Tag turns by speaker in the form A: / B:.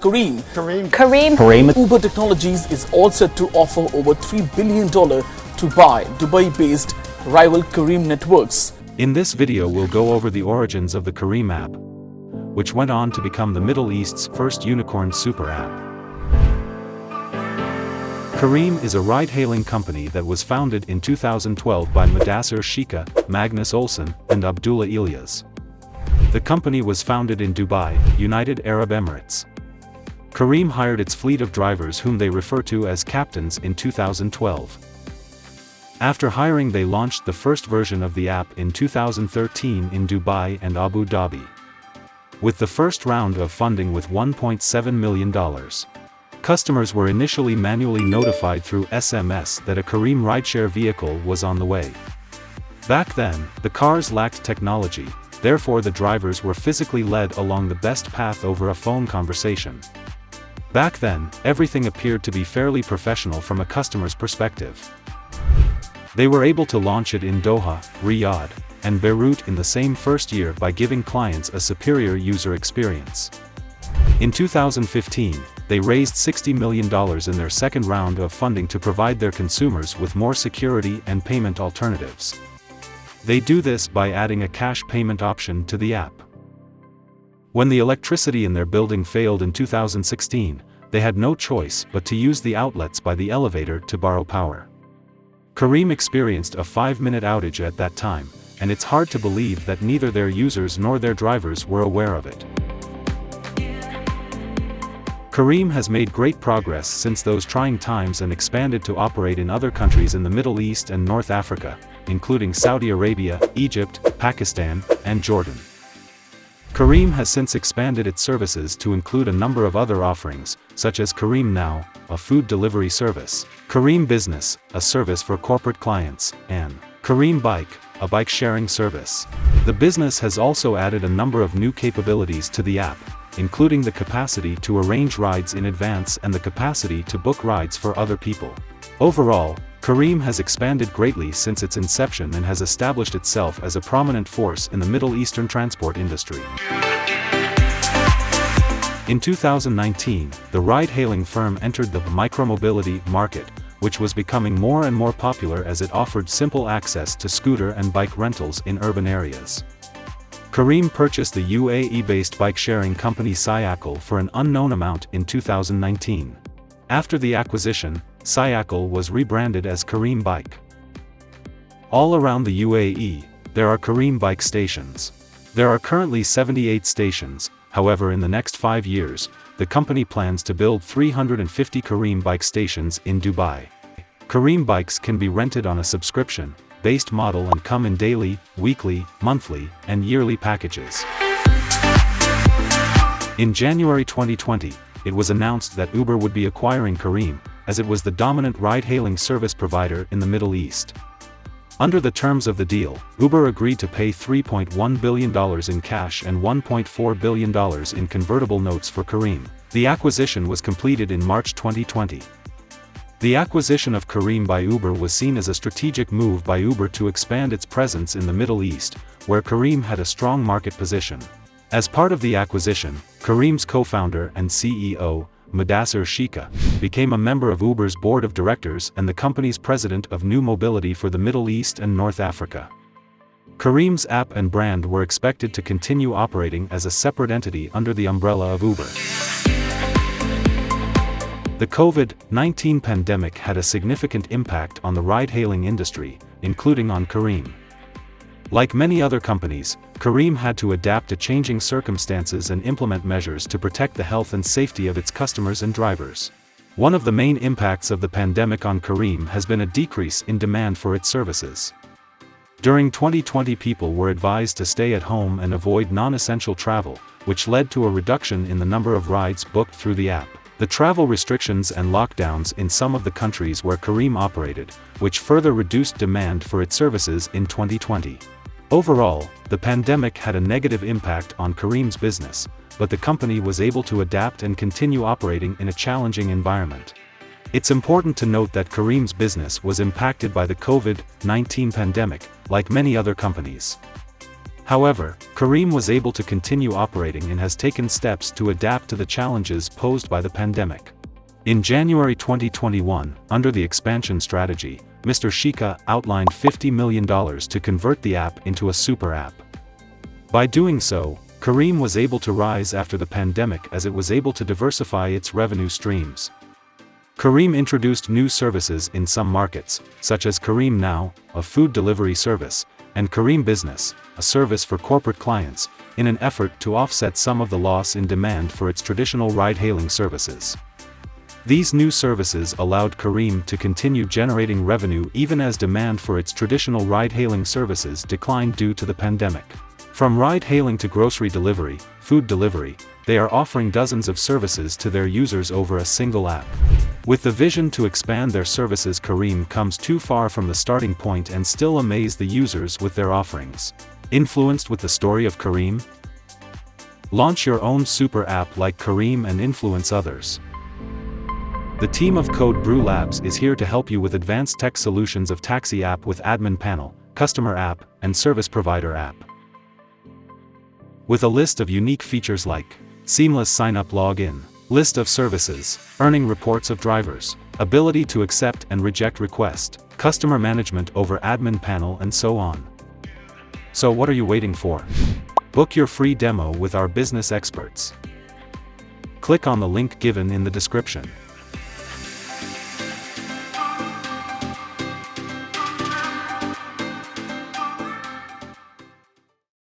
A: Careem.
B: Careem.
A: Uber Technologies is all set to offer over $3 billion to buy Dubai-based rival Careem networks.
C: In this video we'll go over the origins of the Careem app, which went on to become the Middle East's first unicorn super app. Careem is a ride-hailing company that was founded in 2012 by Mudassir Shika, Magnus Olsson, and Abdullah Ilyas. The company was founded in Dubai, United Arab Emirates. Careem hired its fleet of drivers whom they refer to as captains in 2012. After hiring, they launched the first version of the app in 2013 in Dubai and Abu Dhabi, with the first round of funding with $1.7 million. Customers were initially manually notified through SMS that a Careem rideshare vehicle was on the way. Back then, the cars lacked technology, therefore the drivers were physically led along the best path over a phone conversation. Back then, everything appeared to be fairly professional from a customer's perspective. They were able to launch it in Doha, Riyadh, and Beirut in the same first year by giving clients a superior user experience. In 2015, they raised $60 million in their second round of funding to provide their consumers with more security and payment alternatives. They do this by adding a cash payment option to the app. When the electricity in their building failed in 2016, they had no choice but to use the outlets by the elevator to borrow power. Careem experienced a 5-minute outage at that time, and it's hard to believe that neither their users nor their drivers were aware of it. Careem has made great progress since those trying times and expanded to operate in other countries in the Middle East and North Africa, including Saudi Arabia, Egypt, Pakistan, and Jordan. Careem has since expanded its services to include a number of other offerings, such as Careem NOW, a food delivery service, Careem Business, a service for corporate clients, and Careem BIKE, a bike sharing service. The business has also added a number of new capabilities to the app, including the capacity to arrange rides in advance and the capacity to book rides for other people. Overall, Careem has expanded greatly since its inception and has established itself as a prominent force in the Middle Eastern transport industry. In 2019, the ride-hailing firm entered the micromobility market, which was becoming more and more popular as it offered simple access to scooter and bike rentals in urban areas. Careem purchased the UAE-based bike-sharing company Cycle for an unknown amount in 2019. After the acquisition, Cycle was rebranded as Careem BIKE. All around the UAE, there are Careem bike stations. There are currently 78 stations, however in the next 5 years, the company plans to build 350 Careem bike stations in Dubai. Careem bikes can be rented on a subscription-based model and come in daily, weekly, monthly, and yearly packages. In January 2020, it was announced that Uber would be acquiring Careem, as it was the dominant ride-hailing service provider in the Middle East. Under the terms of the deal, Uber agreed to pay $3.1 billion in cash and $1.4 billion in convertible notes for Careem. The acquisition was completed in March 2020. The acquisition of Careem by Uber was seen as a strategic move by Uber to expand its presence in the Middle East, where Careem had a strong market position. As part of the acquisition, Careem's co-founder and CEO, Mudassir Shika, became a member of Uber's board of directors and the company's president of new mobility for the Middle East and North Africa. Careem's app and brand were expected to continue operating as a separate entity under the umbrella of Uber. The COVID-19 pandemic had a significant impact on the ride-hailing industry, including on Careem. Like many other companies, Careem had to adapt to changing circumstances and implement measures to protect the health and safety of its customers and drivers. One of the main impacts of the pandemic on Careem has been a decrease in demand for its services. During 2020, people were advised to stay at home and avoid non-essential travel, which led to a reduction in the number of rides booked through the app. The travel restrictions and lockdowns in some of the countries where Careem operated, which further reduced demand for its services in 2020. Overall, the pandemic had a negative impact on Careem's business, but the company was able to adapt and continue operating in a challenging environment. It's important to note that Careem's business was impacted by the COVID-19 pandemic, like many other companies. However, Careem was able to continue operating and has taken steps to adapt to the challenges posed by the pandemic. In January 2021, under the expansion strategy, Mr. Shika outlined $50 million to convert the app into a super app. By doing so, Careem was able to rise after the pandemic as it was able to diversify its revenue streams. Careem introduced new services in some markets, such as Careem NOW, a food delivery service, and Careem Business, a service for corporate clients, in an effort to offset some of the loss in demand for its traditional ride-hailing services. These new services allowed Careem to continue generating revenue even as demand for its traditional ride-hailing services declined due to the pandemic. From ride-hailing to grocery delivery, food delivery, they are offering dozens of services to their users over a single app. With the vision to expand their services, Careem comes too far from the starting point and still amaze the users with their offerings. Influenced with the story of Careem? Launch your own super app like Careem and influence others. The team of Code Brew Labs is here to help you with advanced tech solutions of taxi app with admin panel, customer app, and service provider app. With a list of unique features like seamless sign-up login, list of services, earning reports of drivers, ability to accept and reject request, customer management over admin panel, and so on. So what are you waiting for? Book your free demo with our business experts. Click on the link given in the description.